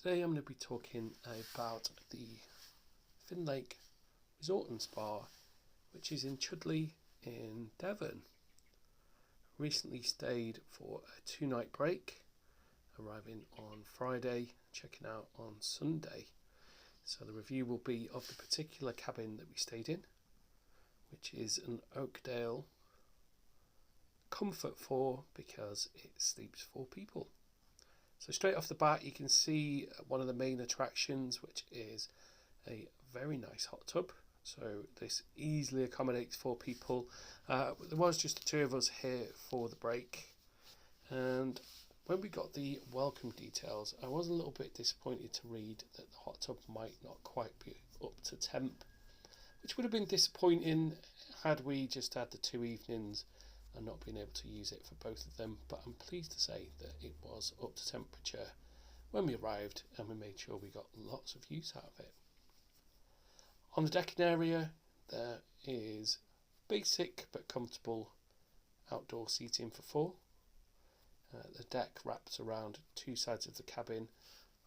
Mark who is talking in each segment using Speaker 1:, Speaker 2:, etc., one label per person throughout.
Speaker 1: Today I'm going to be talking about the Finlake Resort Spa, which is in Chudley in Devon. Recently stayed for a 2-night break, arriving on Friday, checking out on Sunday. So the review will be of the particular cabin that we stayed in, which is an Oakdale Comfort 4 because it sleeps 4 people. So straight off the bat you can see one of the main attractions, which is a very nice hot tub. So this easily accommodates 4 people. There was just the 2 of us here for the break, and when we got the welcome details I was a little bit disappointed to read that the hot tub might not quite be up to temp, which would have been disappointing had we just had the 2 evenings and not being able to use it for both of them, but I'm pleased to say that it was up to temperature when we arrived, and we made sure we got lots of use out of it. On the decking area there is basic but comfortable outdoor seating for 4. The deck wraps around 2 sides of the cabin.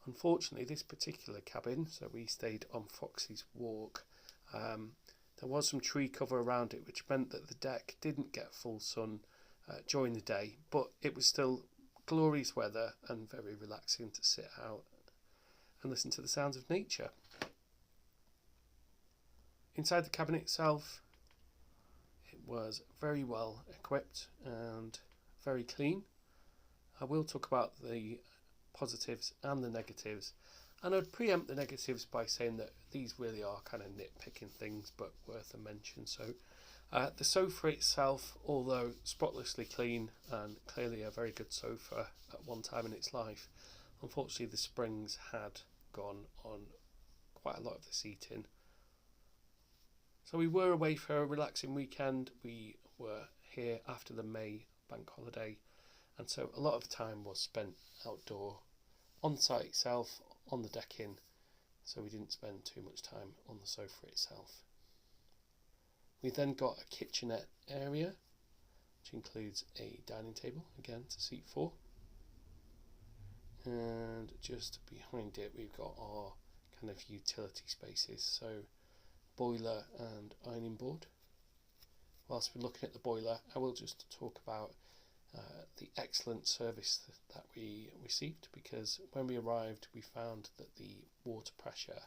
Speaker 1: Unfortunately this particular cabin, so we stayed on Foxy's Walk, there was some tree cover around it, which meant that the deck didn't get full sun during the day, but it was still glorious weather and very relaxing to sit out and listen to the sounds of nature. Inside the cabin itself, it was very well equipped and very clean. I will talk about the positives and the negatives, and I'd preempt the negatives by saying that these really are kind of nitpicking things, but worth a mention. So the sofa itself, although spotlessly clean and clearly a very good sofa at one time in its life, unfortunately the springs had gone on quite a lot of the seating. So we were away for a relaxing weekend. We were here after the May bank holiday, and so a lot of time was spent outdoor, on the site itself, on the decking, so we didn't spend too much time on the sofa itself. We then got a kitchenette area, which includes a dining table, again to seat 4, and just behind it we've got our kind of utility spaces, so boiler and ironing board. Whilst we're looking at the boiler, I will just talk about the excellent service that we received, because when we arrived we found that the water pressure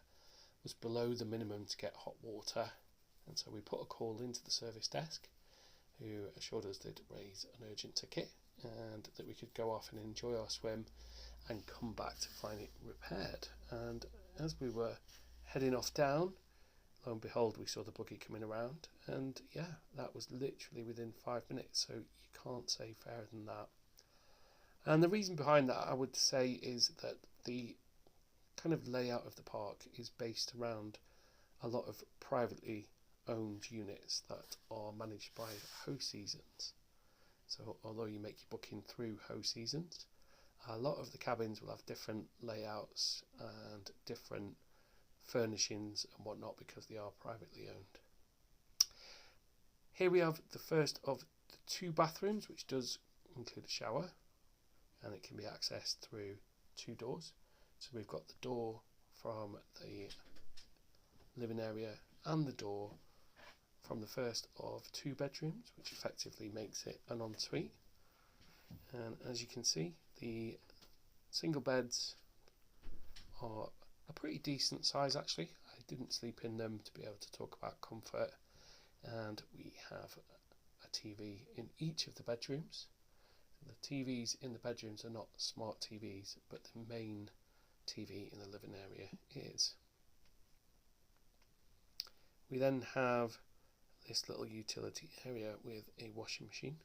Speaker 1: was below the minimum to get hot water, and so we put a call into the service desk, who assured us they'd raise an urgent ticket and that we could go off and enjoy our swim and come back to find it repaired. And as we were heading off down, lo and behold, we saw the buggy coming around, and yeah, that was literally within 5 minutes, so you can't say fairer than that. And the reason behind that, I would say, is that the kind of layout of the park is based around a lot of privately owned units that are managed by Ho Seasons. So although you make your booking through Ho Seasons, a lot of the cabins will have different layouts and different furnishings and whatnot because they are privately owned. Here we have the first of the 2 bathrooms, which does include a shower, and it can be accessed through 2 doors. So we've got the door from the living area and the door from the first of 2 bedrooms, which effectively makes it an ensuite. And as you can see, the single beds are a pretty decent size actually. I didn't sleep in them to be able to talk about comfort, and we have a TV in each of the bedrooms. The TVs in the bedrooms are not smart TVs, but the main TV in the living area is. We then have this little utility area with a washing machine,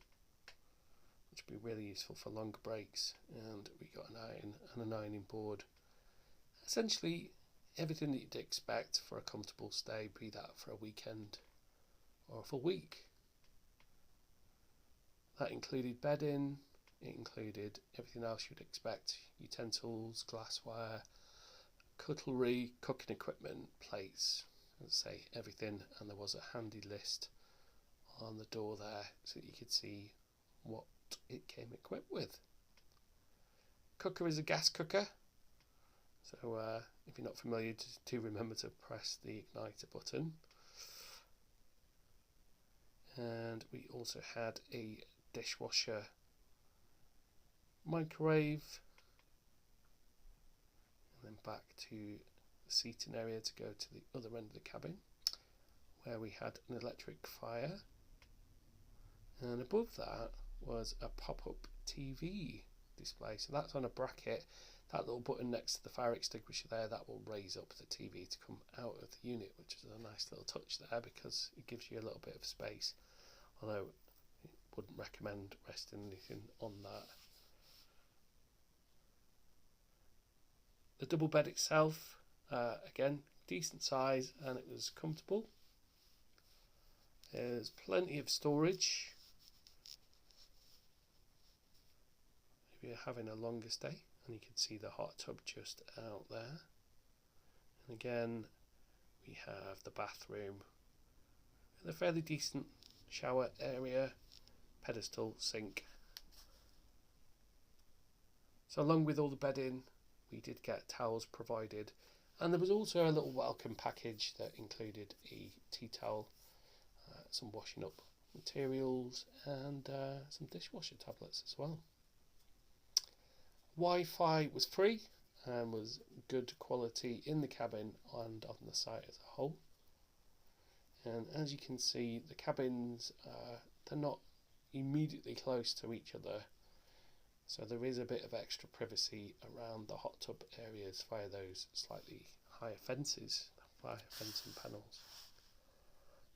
Speaker 1: which would be really useful for longer breaks, and we got an iron and an ironing board. Essentially everything that you'd expect for a comfortable stay, be that for a weekend or a full week. That included bedding, it included everything else you'd expect: utensils, glassware, cutlery, cooking equipment, plates, as I say, everything. And there was a handy list on the door there so that you could see what it came equipped with. Cooker is a gas cooker, So if you're not familiar, do remember to press the igniter button. And we also had a dishwasher, microwave, and then back to the seating area to go to the other end of the cabin, where we had an electric fire, and above that was a pop-up TV display. So that's on a bracket. That little button next to the fire extinguisher there, that will raise up the TV to come out of the unit, which is a nice little touch there because it gives you a little bit of space, although I wouldn't recommend resting anything on that. The double bed itself, again, decent size, and it was comfortable. There's plenty of storage if you're having a longer stay, and you can see the hot tub just out there. And again, we have the bathroom with a fairly decent shower area, pedestal, sink. So along with all the bedding, we did get towels provided, and there was also a little welcome package that included a tea towel, some washing up materials, and some dishwasher tablets as well. Wi-Fi was free and was good quality in the cabin and on the site as a whole. And as you can see, the cabins, they're not immediately close to each other, so there is a bit of extra privacy around the hot tub areas via those slightly higher fences, fire fencing panels.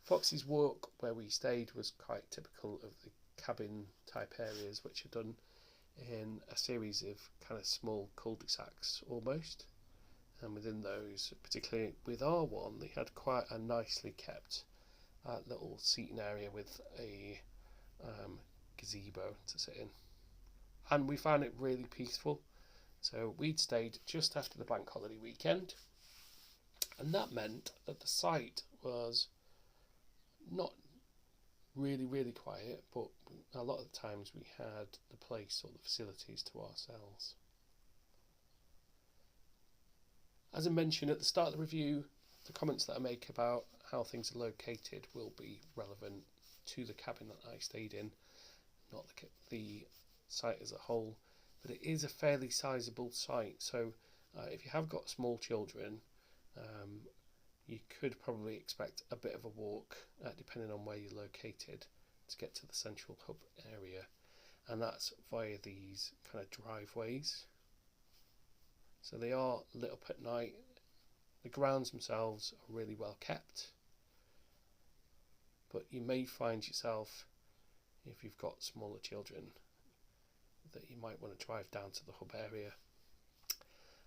Speaker 1: Fox's Walk, where we stayed, was quite typical of the cabin type areas, which are done in a series of kind of small cul-de-sacs almost. And within those, particularly with our one, they had quite a nicely kept little seating area with a gazebo to sit in. And we found it really peaceful. So we'd stayed just after the bank holiday weekend, and that meant that the site was not really quiet, but a lot of the times we had the place or the facilities to ourselves. As I mentioned at the start of the review, the comments that I make about how things are located will be relevant to the cabin that I stayed in, not the site as a whole, but it is a fairly sizable site. So if you have got small children, you could probably expect a bit of a walk, depending on where you're located, to get to the central hub area, and that's via these kind of driveways. So they are lit up at night. The grounds themselves are really well kept, but you may find yourself, if you've got smaller children, that you might want to drive down to the hub area.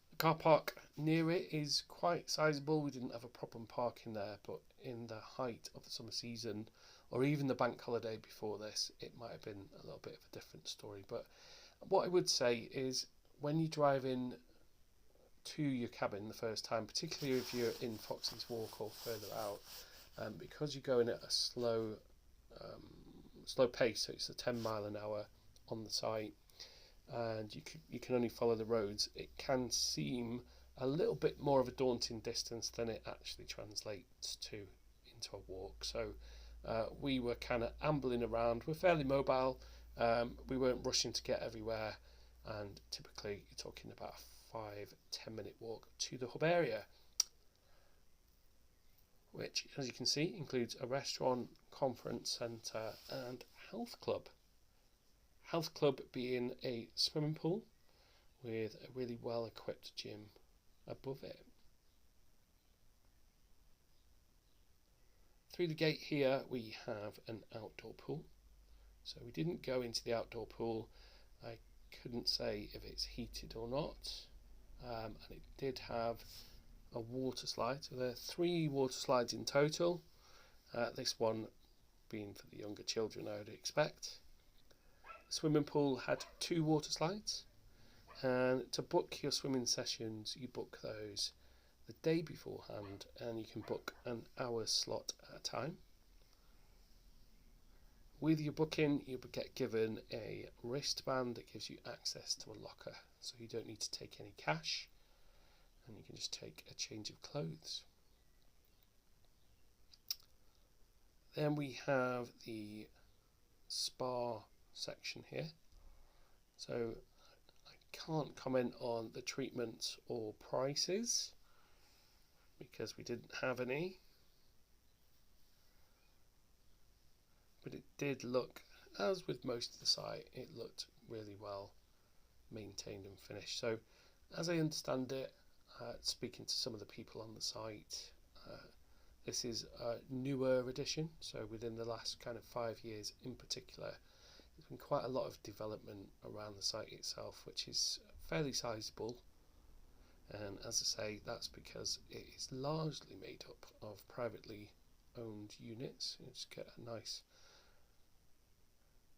Speaker 1: The car park near it is quite sizable. We didn't have a problem parking there, but in the height of the summer season, or even the bank holiday before this, it might have been a little bit of a different story. But what I would say is, when you drive in to your cabin the first time, particularly if you're in Fox's Walk or further out, because you're going at a slow pace, so it's a 10 mile an hour on the site, and you can only follow the roads, it can seem a little bit more of a daunting distance than it actually translates to into a walk. So we were kind of ambling around. We're fairly mobile. We weren't rushing to get everywhere, and typically you're talking about a 5-10 minute walk to the hub area, which, as you can see, includes a restaurant, conference centre and health club. Health club being a swimming pool with a really well equipped gym above it. Through the gate here we have an outdoor pool. So we didn't go into the outdoor pool. I couldn't say if it's heated or not. And it did have a water slide. So there are 3 water slides in total. This one being for the younger children, I would expect. The swimming pool had 2 water slides, and to book your swimming sessions, you book those the day beforehand, and you can book an hour slot at a time. With your booking, you will get given a wristband that gives you access to a locker, so you don't need to take any cash. and you can just take a change of clothes. Then we have the spa section here. So I can't comment on the treatments or prices because we didn't have any. But it did look, as with most of the site, it looked really well maintained and finished. So as I understand it, speaking to some of the people on the site, this is a newer addition. So within the last kind of 5 years in particular, there's been quite a lot of development around the site itself, which is fairly sizable. And as I say, that's because it is largely made up of privately owned units. You just get a nice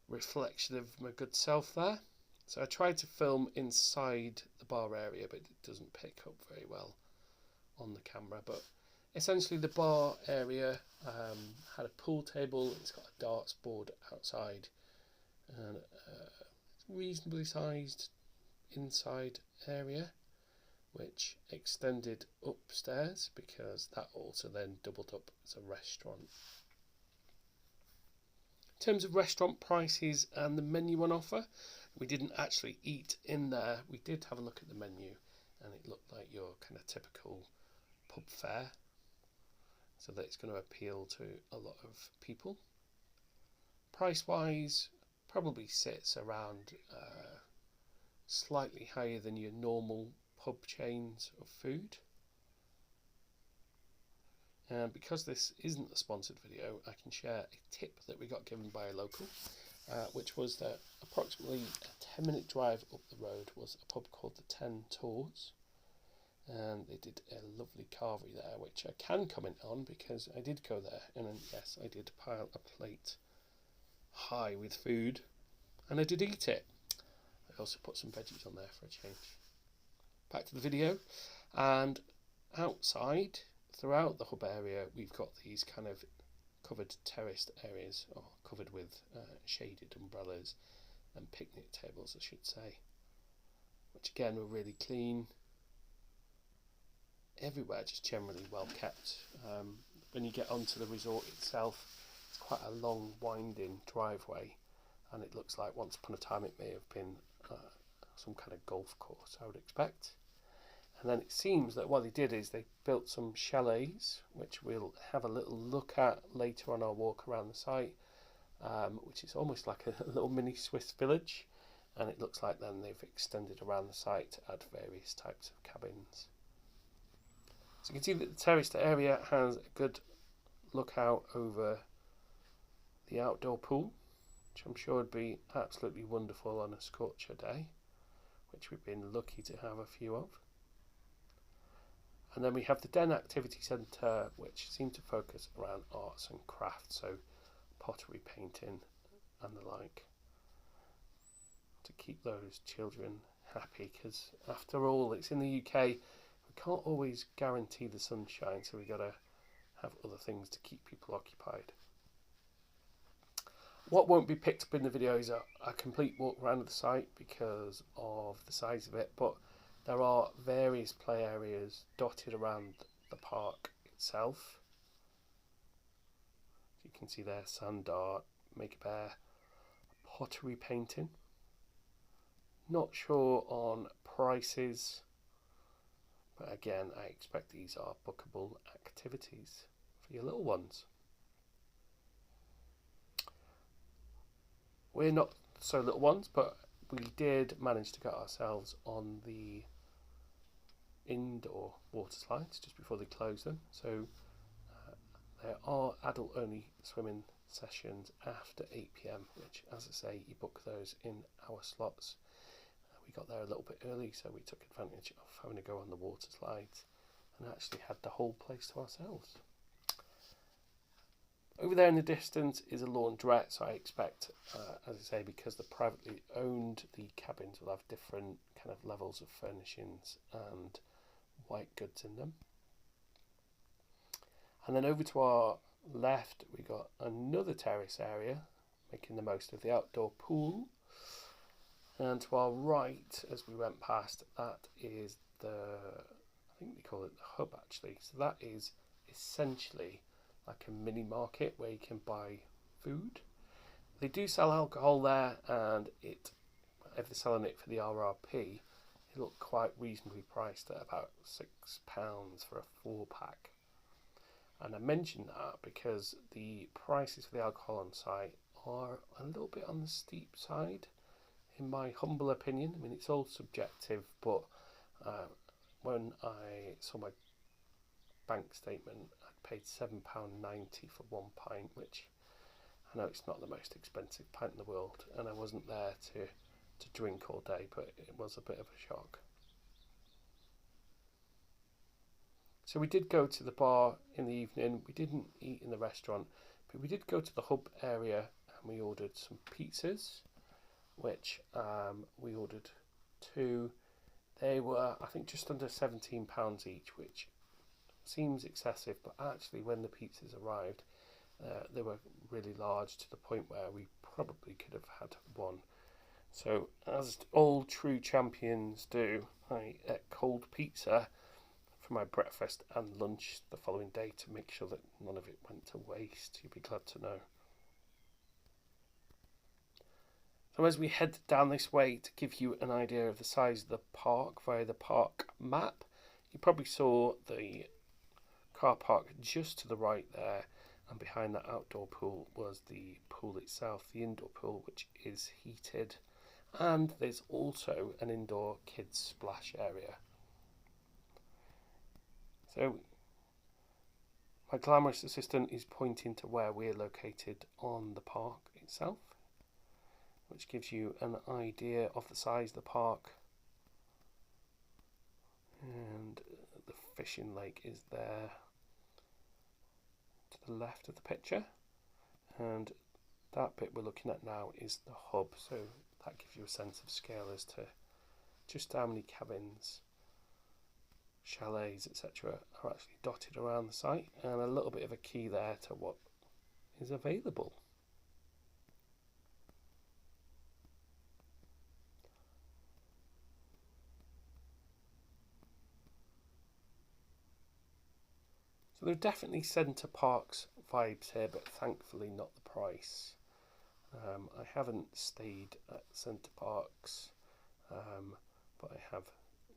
Speaker 1: reflection of my good self there. So I tried to film inside the bar area, but it doesn't pick up very well on the camera. But essentially the bar area had a pool table, it's got a darts board outside, and a reasonably sized inside area which extended upstairs because that also then doubled up as a restaurant. In terms of restaurant prices and the menu on offer, we didn't actually eat in there. We did have a look at the menu and it looked like your kind of typical pub fare, so that it's going to appeal to a lot of people. Price wise, probably sits around slightly higher than your normal pub chains of food. And because this isn't a sponsored video, I can share a tip that we got given by a local, which was that approximately a 10-minute drive up the road was a pub called the 10 Tours, and they did a lovely carvery there, which I can comment on because I did go there, and yes, I did pile a plate high with food, and I did eat it. I also put some veggies on there for a change. Back to the video, and outside, throughout the hub area, we've got these kind of covered terraced areas, or covered with shaded umbrellas and picnic tables, I should say, which again were really clean. Everywhere just generally well kept. When you get onto the resort itself, it's quite a long winding driveway, and it looks like once upon a time it may have been some kind of golf course, I would expect. And then it seems that what they did is they built some chalets, which we'll have a little look at later on our walk around the site, which is almost like a little mini Swiss village, and it looks like then they've extended around the site to add various types of cabins. So you can see that the terraced area has a good look out over the outdoor pool, which I'm sure would be absolutely wonderful on a scorcher day, which we've been lucky to have a few of. And then we have the Den Activity Centre, which seemed to focus around arts and crafts, so pottery, painting and the like, to keep those children happy, because after all, it's in the UK, we can't always guarantee the sunshine, so we've got to have other things to keep people occupied. What won't be picked up in the video is a complete walk around of the site because of the size of it, but there are various play areas dotted around the park itself. You can see there sand art, make a bear, pottery painting. Not sure on prices, but again, I expect these are bookable activities for your little ones. We're not so little ones, but we did manage to get ourselves on the indoor water slides just before they close them. So there are adult only swimming sessions after 8 PM, which, as I say, you book those in our slots. We got there a little bit early, so we took advantage of having to go on the water slides and actually had the whole place to ourselves. Over there in the distance is a laundrette, so I expect, as I say, because they're privately owned, the cabins will have different kind of levels of furnishings and white goods in them. And then over to our left, we got another terrace area, making the most of the outdoor pool. And to our right, as we went past, that is the think they call it the hub actually. So that is essentially like a mini market where you can buy food. They do sell alcohol there, and if they're selling it for the RRP, it looked quite reasonably priced at about £6 for a 4-pack. And I mention that because the prices for the alcohol on site are a little bit on the steep side, in my humble opinion. I mean, it's all subjective, but when I saw my bank statement, I paid £7.90 for 1 pint, which I know it's not the most expensive pint in the world, and I wasn't there to drink all day, but it was a bit of a shock. So we did go to the bar in the evening. We didn't eat in the restaurant, but we did go to the hub area and we ordered some pizzas, which we ordered 2. They were, I think, just under £17 each, which seems excessive, but actually when the pizzas arrived, they were really large to the point where we probably could have had 1. So, as all true champions do, I ate cold pizza for my breakfast and lunch the following day to make sure that none of it went to waste. You'd be glad to know. So as we head down this way, to give you an idea of the size of the park via the park map, you probably saw the car park just to the right there, and behind that outdoor pool was the pool itself, the indoor pool, which is heated, and there's also an indoor kids splash area. So my glamorous assistant is pointing to where we're located on the park itself, which gives you an idea of the size of the park. And the fishing lake is there to the left of the picture, and that bit we're looking at now is the hub, so that gives you a sense of scale as to just how many cabins, chalets, etc. are actually dotted around the site, and a little bit of a key there to what is available. So there are definitely Centre Parcs vibes here, but thankfully not the price. I haven't stayed at Centre Parcs, but I have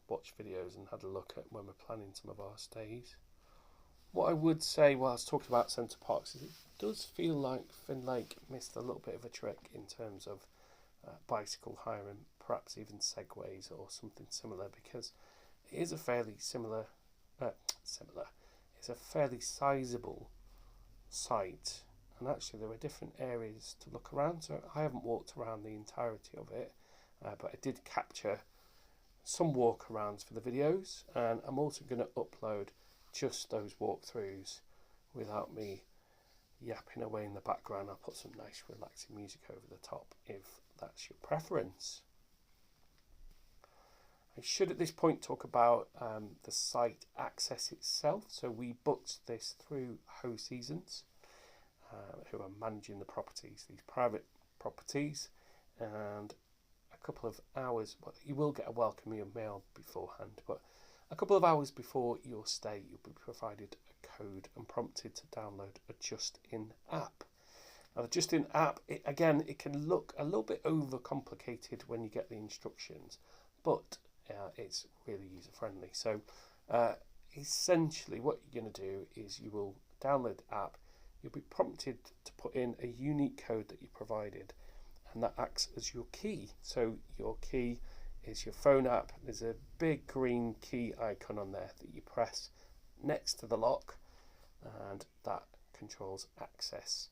Speaker 1: watched videos and had a look at when we're planning some of our stays. What I would say whilst talking about Centre Parcs is it does feel like Finlake missed a little bit of a trick in terms of bicycle hiring, perhaps even segways or something similar, because it is a fairly it's a fairly sizable site, and actually there were different areas to look around, so I haven't walked around the entirety of it, but I did capture some walkarounds for the videos, and I'm also going to upload just those walkthroughs without me yapping away in the background. I'll put some nice relaxing music over the top if that's your preference. I should at this point talk about the site access itself. So we booked this through Ho Seasons, who are managing the properties, these private properties, and a couple of hours, well, you will get a welcome email beforehand, but a couple of hours before your stay you'll be provided a code and prompted to download a Just-In app. Now the Just-In app, it can look a little bit overcomplicated when you get the instructions, but it's really user friendly. So essentially what you're going to do is you will download the app, you'll be prompted to put in a unique code that you provided, and that acts as your key. So your key is your phone app. There's a big green key icon on there that you press next to the lock, and that controls access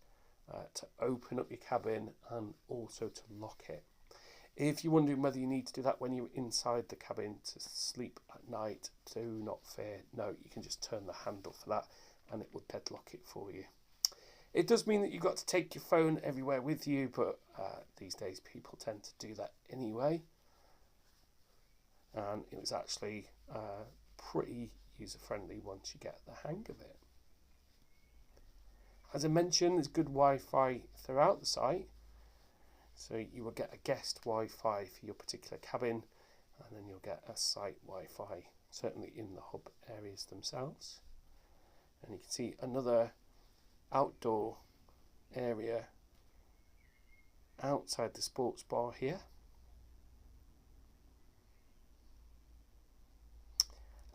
Speaker 1: to open up your cabin and also to lock it. If you're wondering whether you need to do that when you're inside the cabin to sleep at night, do not fear. No, you can just turn the handle for that and it will deadlock it for you. It does mean that you've got to take your phone everywhere with you, but these days people tend to do that anyway. And it was actually pretty user-friendly once you get the hang of it. As I mentioned, there's good Wi-Fi throughout the site. So you will get a guest Wi-Fi for your particular cabin, and then you'll get a site Wi-Fi certainly in the hub areas themselves. And you can see another outdoor area outside the sports bar here.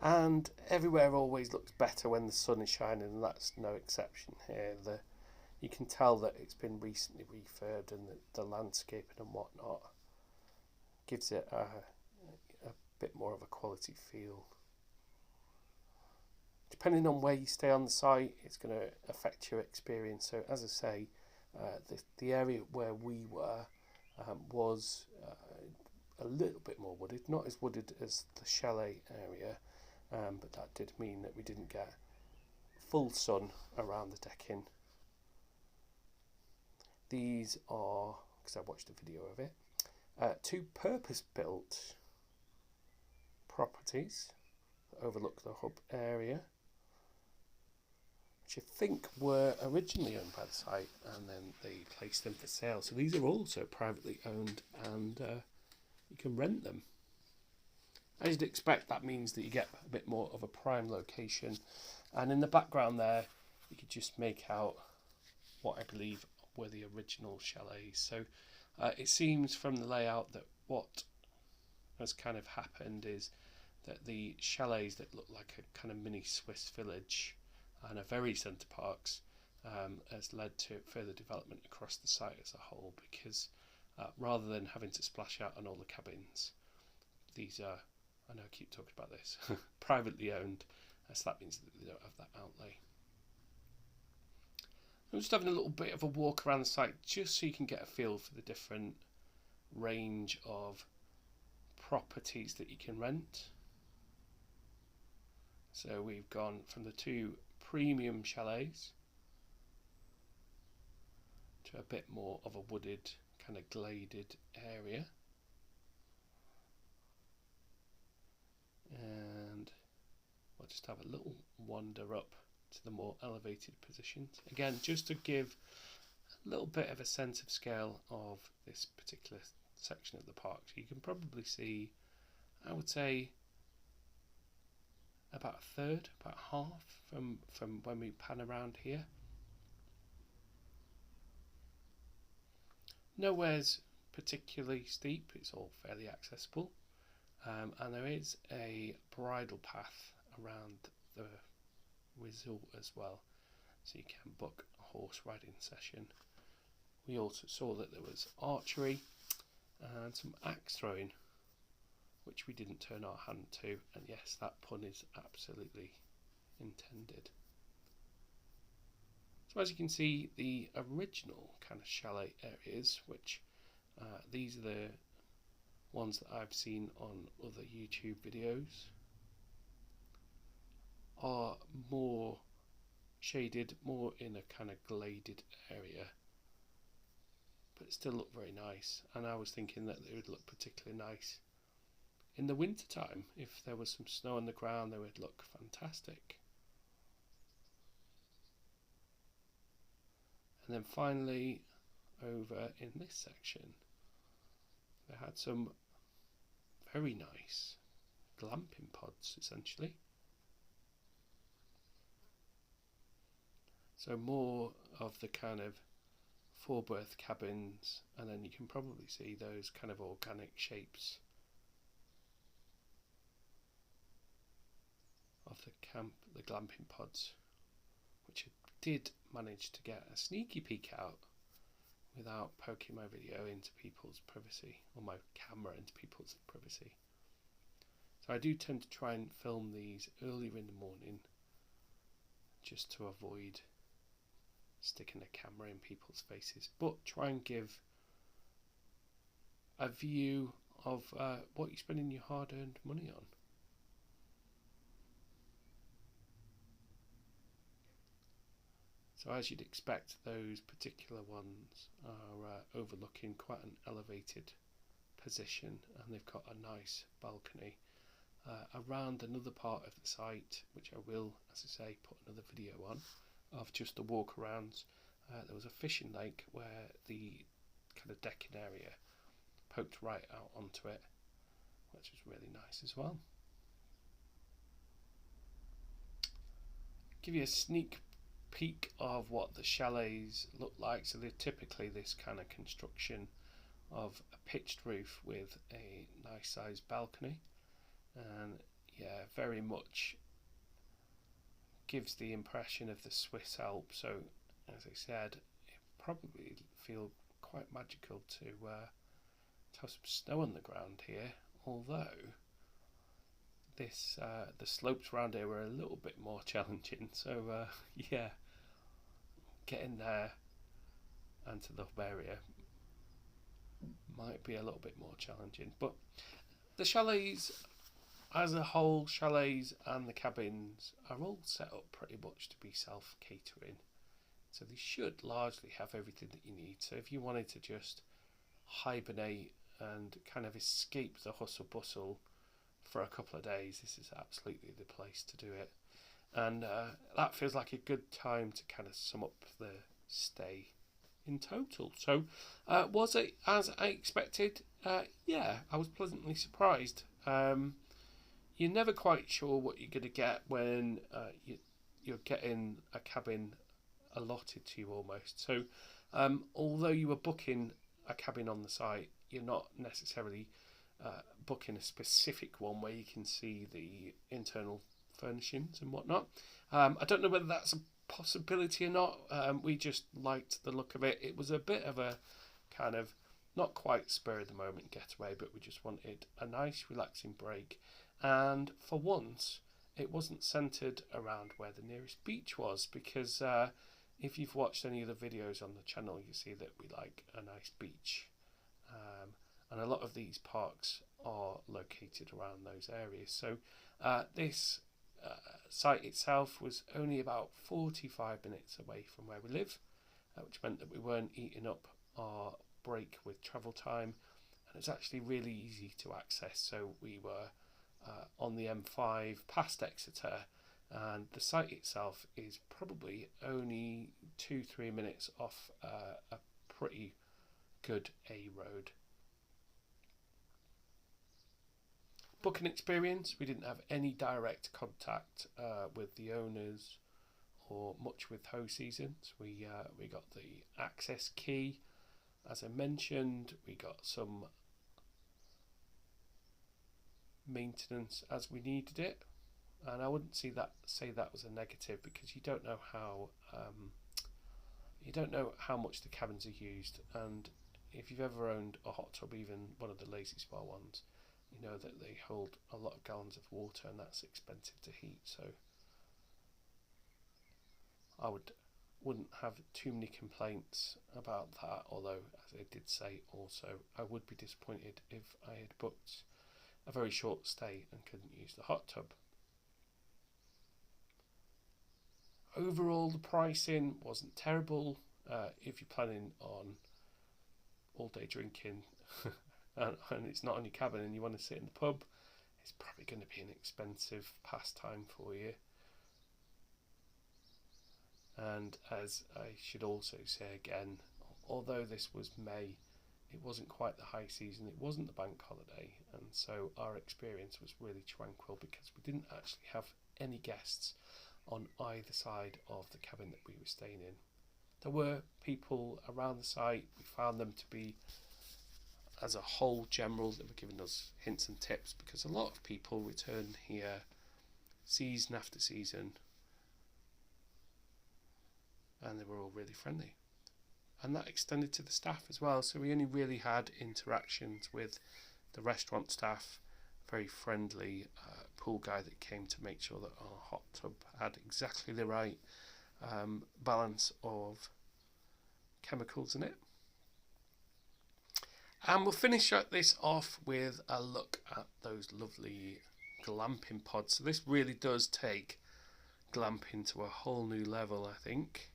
Speaker 1: And everywhere always looks better when the sun is shining, and that's no exception here. You can tell that it's been recently refurbed, and the landscaping and whatnot gives it a bit more of a quality feel. Depending on where you stay on the site, it's going to affect your experience. So as I say, the area where we were was a little bit more wooded, not as wooded as the chalet area, but that did mean that we didn't get full sun around the decking. These are, because I watched a video of it, 2 purpose-built properties that overlook the hub area, which I think were originally owned by the site, and then they placed them for sale. So these are also privately owned, and you can rent them. As you'd expect, that means that you get a bit more of a prime location. And in the background there, you could just make out what I believe were the original chalets. So it seems from the layout that what has kind of happened is that the chalets that look like a kind of mini Swiss village and are very centre parks has led to further development across the site as a whole, because rather than having to splash out on all the cabins, these are, I know I keep talking about this, privately owned, so that means that they don't have that outlay. I'm just having a little bit of a walk around the site just so you can get a feel for the different range of properties that you can rent. So we've gone from the 2 premium chalets to a bit more of a wooded, kind of gladed area. And we'll just have a little wander up to the more elevated positions. Again, just to give a little bit of a sense of scale of this particular section of the park. So you can probably see, I would say, about a third, about half from when we pan around here. Nowhere's particularly steep, it's all fairly accessible. And there is a bridle path around the resort as well, so you can book a horse riding session. We also saw that there was archery and some axe throwing, which we didn't turn our hand to, and yes, that pun is absolutely intended. So as you can see, the original kind of chalet areas, which these are the ones that I've seen on other YouTube videos, are more shaded, more in a kind of gladed area, but still look very nice. And I was thinking that they would look particularly nice in the winter time. If there was some snow on the ground, they would look fantastic. And then finally, over in this section, they had some very nice glamping pods, essentially. So more of the kind of 4-berth cabins, and then you can probably see those kind of organic shapes of the glamping pods, which I did manage to get a sneaky peek out without poking my video into people's privacy, or my camera into people's privacy. So I do tend to try and film these earlier in the morning, just to avoid sticking a camera in people's faces, but try and give a view of what you're spending your hard-earned money on. So as you'd expect, those particular ones are overlooking quite an elevated position, and they've got a nice balcony around another part of the site, which I will, as I say, put another video on, of just the walk arounds. There was a fishing lake where the kind of decking area poked right out onto it, which was really nice as well. give you a sneak peek of what the chalets look like. So they're typically this kind of construction of a pitched roof with a nice sized balcony, and yeah, very much gives the impression of the Swiss Alps. So as I said, it probably feel quite magical to have some snow on the ground here, although this the slopes around here were a little bit more challenging. So yeah, getting there and to the hub area might be a little bit more challenging. But the chalets as a whole, chalets and the cabins are all set up pretty much to be self-catering. So they should largely have everything that you need. So if you wanted to just hibernate and kind of escape the hustle bustle for a couple of days, this is absolutely the place to do it. And that feels like a good time to kind of sum up the stay in total. So was it as I expected? Yeah, I was pleasantly surprised. You're never quite sure what you're going to get when you're getting a cabin allotted to you almost. So although you were booking a cabin on the site, you're not necessarily booking a specific one where you can see the internal furnishings and whatnot. I don't know whether that's a possibility or not. We just liked the look of it. It was a bit of a kind of not quite spur of the moment getaway, but we just wanted a nice relaxing break. And for once, it wasn't centered around where the nearest beach was, because if you've watched any of the videos on the channel, you see that we like a nice beach. And a lot of these parks are located around those areas. So this site itself was only about 45 minutes away from where we live, which meant that we weren't eating up our break with travel time, and it's actually really easy to access. So we were on the M5 past Exeter, and the site itself is probably only 2-3 minutes off a pretty good A road. Booking experience, we didn't have any direct contact with the owners or much with host seasons. We got the access key, as I mentioned. We got some maintenance as we needed it, and I wouldn't say that was a negative, because you don't know how much the cabins are used. And if you've ever owned a hot tub, even one of the Lazy Spa ones, you know that they hold a lot of gallons of water, and that's expensive to heat. So I wouldn't have too many complaints about that, although as I did say also, I would be disappointed if I had booked a very short stay and couldn't use the hot tub. Overall, the pricing wasn't terrible. If you're planning on all day drinking and it's not on your cabin and you want to sit in the pub, it's probably going to be an expensive pastime for you. And as I should also say again, although this was May, it wasn't quite the high season, it wasn't the bank holiday, and so our experience was really tranquil because we didn't actually have any guests on either side of the cabin that we were staying in. There were people around the site. We found them to be, as a whole, general. They were giving us hints and tips, because a lot of people return here season after season, and they were all really friendly. And that extended to the staff as well. So we only really had interactions with the restaurant staff, very friendly pool guy that came to make sure that our hot tub had exactly the right balance of chemicals in it. And we'll finish this off with a look at those lovely glamping pods. So this really does take glamping to a whole new level, I think.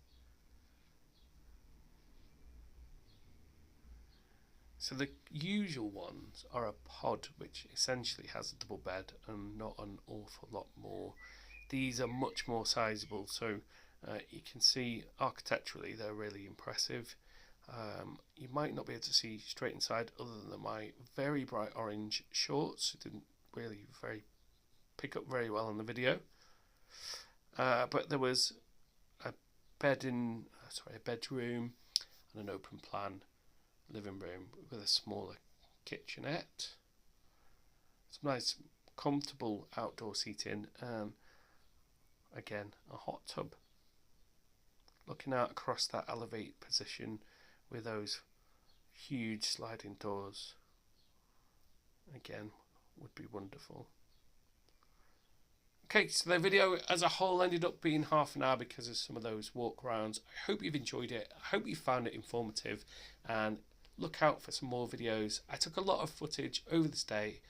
Speaker 1: So the usual ones are a pod, which essentially has a double bed and not an awful lot more. These are much more sizable, so you can see architecturally they're really impressive. You might not be able to see straight inside other than my very bright orange shorts. It didn't really pick up very well on the video. But there was a bedroom and an open plan living room with a smaller kitchenette. Some nice comfortable outdoor seating, and again a hot tub. Looking out across that elevate position with those huge sliding doors, again, would be wonderful. Okay, so the video as a whole ended up being half an hour because of some of those walk rounds. I hope you've enjoyed it. I hope you found it informative, and look out for some more videos. I took a lot of footage over this day,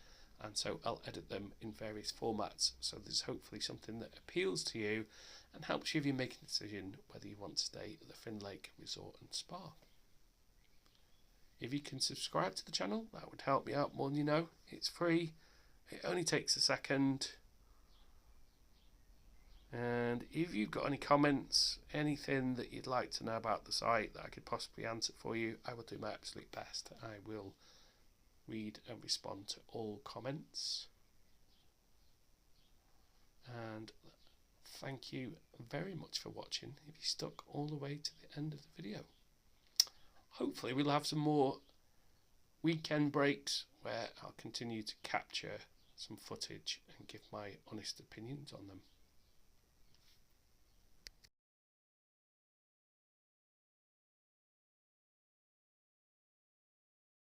Speaker 1: and so I'll edit them in various formats. So there's hopefully something that appeals to you and helps you if you make a decision whether you want to stay at the Finlake Resort and Spa. If you can subscribe to the channel, that would help me out more than you know. It's free. It only takes a second. And if you've got any comments, anything that you'd like to know about the site that I could possibly answer for you, I will do my absolute best. I will read and respond to all comments. And thank you very much for watching if you stuck all the way to the end of the video. Hopefully we'll have some more weekend breaks where I'll continue to capture some footage and give my honest opinions on them.